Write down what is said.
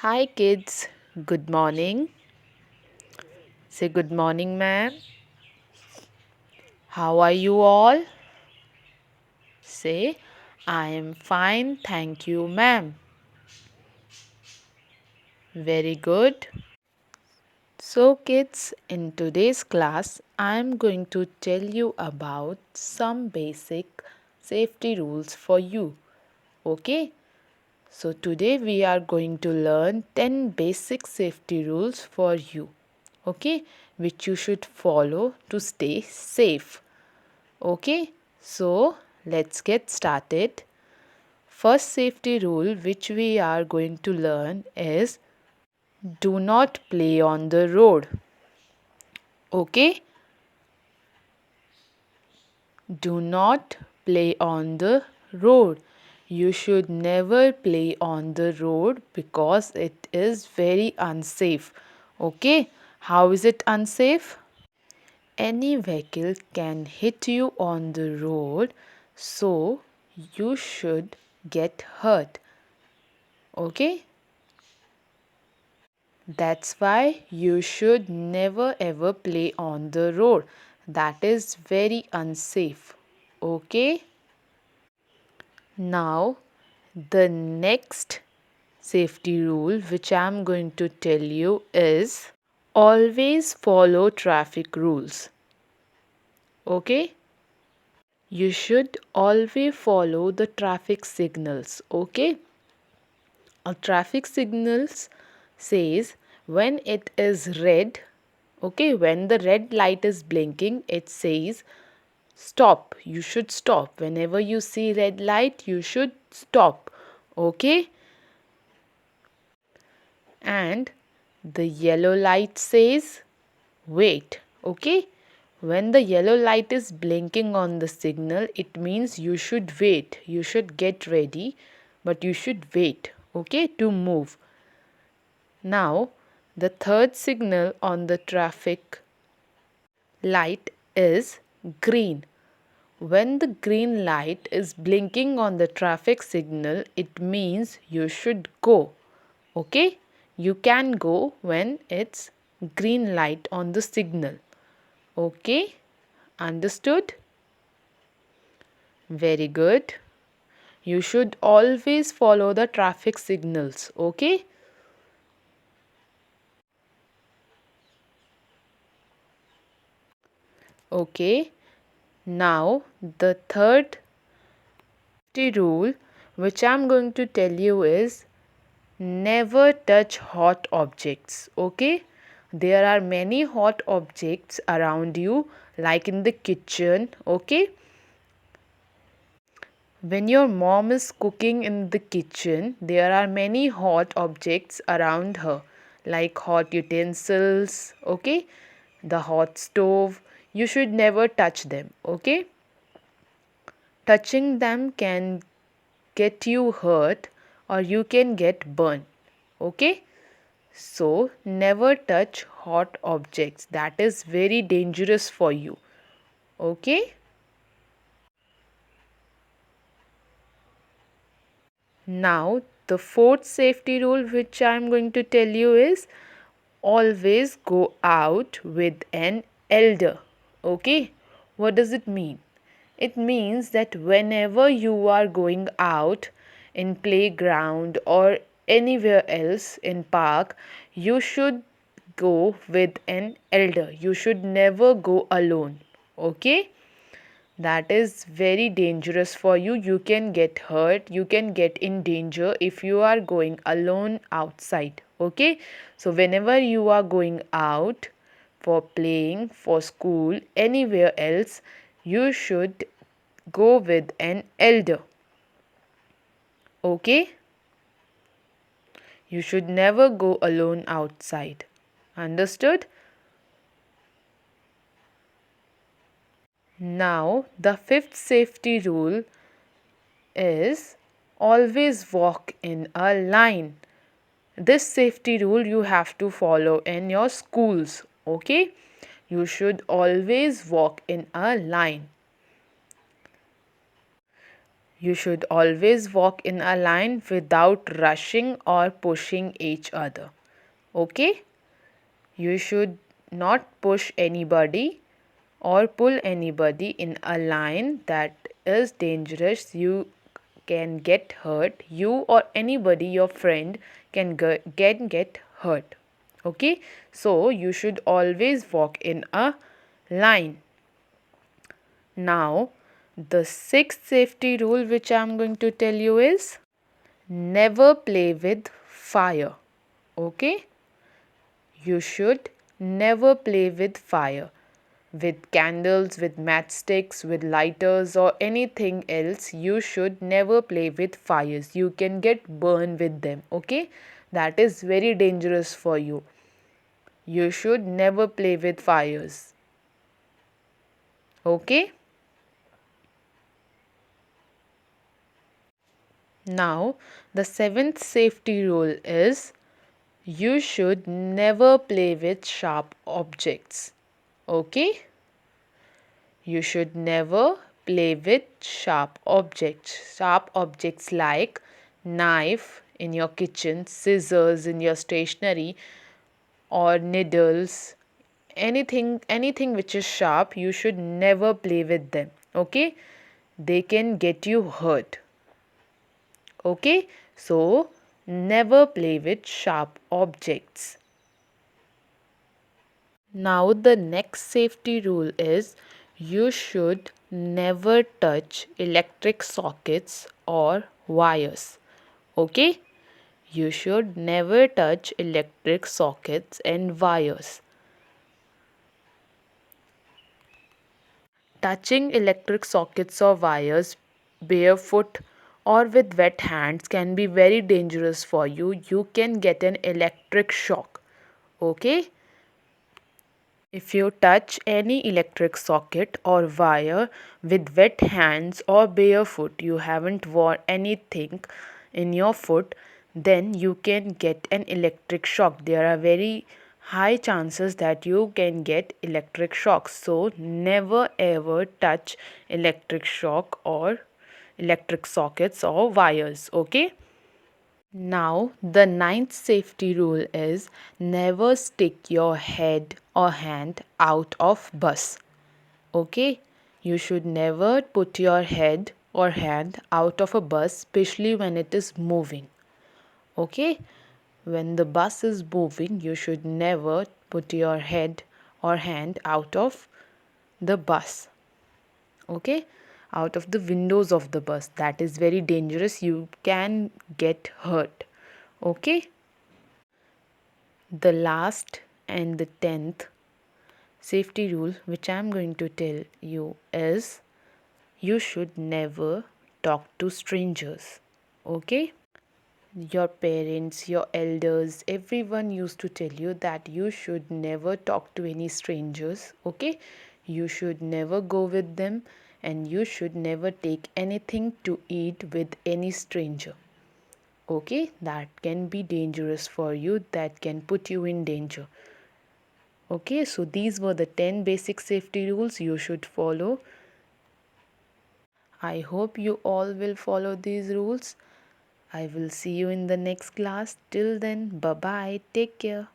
Hi kids, good morning. Say good morning, ma'am. How are you all? Say, I am fine, thank you, ma'am. Very good. So, kids, in today's class, I am going to tell you about some basic safety rules for you. Okay? So, today we are going to learn 10 basic safety rules for you. Okay? Which you should follow to stay safe. Okay, so let's get started. First safety rule which we are going to learn is do not play on the road. Okay, do not play on the road. You should never play on the road because it is very unsafe. Okay, how is it unsafe? Any vehicle can hit you on the road, so you should get hurt. Okay, that's why you should never ever play on the road. That is very unsafe. Okay, now the next safety rule which I am going to tell you is always follow traffic rules. Okay, you should always follow the traffic signals. Okay, a traffic signals says when it is red, okay, when the red light is blinking, it says stop. You should stop. Whenever you see red light, you should stop. Okay, and the yellow light says wait. Okay, when the yellow light is blinking on the signal, it means you should wait. You should get ready, but you should wait, okay, to move. Now, the third signal on the traffic light is green. When the green light is blinking on the traffic signal, it means you should go. Okay? You can go when it's green light on the signal. Okay? Understood? Very good. You should always follow the traffic signals. Okay? Okay. Now, the third rule which I'm going to tell you is never touch hot objects. Okay, there are many hot objects around you, like in the kitchen. Okay, when your mom is cooking in the kitchen, there are many hot objects around her, like hot utensils. Okay, the hot stove, you should never touch them. Okay, touching them can get you hurt or you can get burned. Okay, so never touch hot objects, that is very dangerous for you. Okay, now the fourth safety rule which I am going to tell you is always go out with an elder. Okay, what does it mean? It means that whenever you are going out in playground or anywhere else in park, you should go with an elder. You should never go alone. Okay, that is very dangerous for you. You can get hurt, you can get in danger if you are going alone outside. Okay, so whenever you are going out for playing, for school, anywhere else, you should go with an elder. Okay, you should never go alone outside. Understood? Now the fifth safety rule is always walk in a line. This safety rule you have to follow in your schools. Okay, you should always walk in a line. You should always walk in a line without rushing or pushing each other. Okay? You should not push anybody or pull anybody in a line that is dangerous. You can get hurt. You or anybody, your friend, can get hurt. Okay? So you should always walk in a line. Now, the sixth safety rule which I am going to tell you is never play with fire. Okay? You should never play with fire. With candles, with matchsticks, with lighters, or anything else, you should never play with fires. You can get burned with them. Okay? That is very dangerous for you. You should never play with fires. Okay? Now, the seventh safety rule is you should never play with sharp objects. Okay? You should never play with sharp objects. Sharp objects like knife in your kitchen, scissors in your stationery, or needles. Anything which is sharp, you should never play with them. Okay? They can get you hurt. Okay? So, never play with sharp objects. Now, the next safety rule is you should never touch electric sockets or wires. Okay? You should never touch electric sockets and wires. Touching electric sockets or wires barefoot or with wet hands can be very dangerous for you. You can get an electric shock. Okay? If you touch any electric socket or wire with wet hands or barefoot, you haven't worn anything in your foot, then you can get an electric shock. There are very high chances that you can get electric shocks. So never ever touch electric shock or electric sockets or wires. Okay? Now, the ninth safety rule is never stick your head or hand out of bus. Okay? You should never put your head or hand out of a bus, especially when it is moving. Okay? When the bus is moving, you should never put your head or hand out of the bus. Okay? Out of the windows of the bus. That is very dangerous. You can get hurt. Okay? The last and the 10th safety rule which I am going to tell you is you should never talk to strangers. Okay? Your parents, your elders, everyone used to tell you that you should never talk to any strangers. Okay? You should never go with them and you should never take anything to eat with any stranger. Okay? That can be dangerous for you. That can put you in danger. Okay, so these were the 10 basic safety rules you should follow. I hope you all will follow these rules. I will see you in the next class. Till then, bye bye. Take care.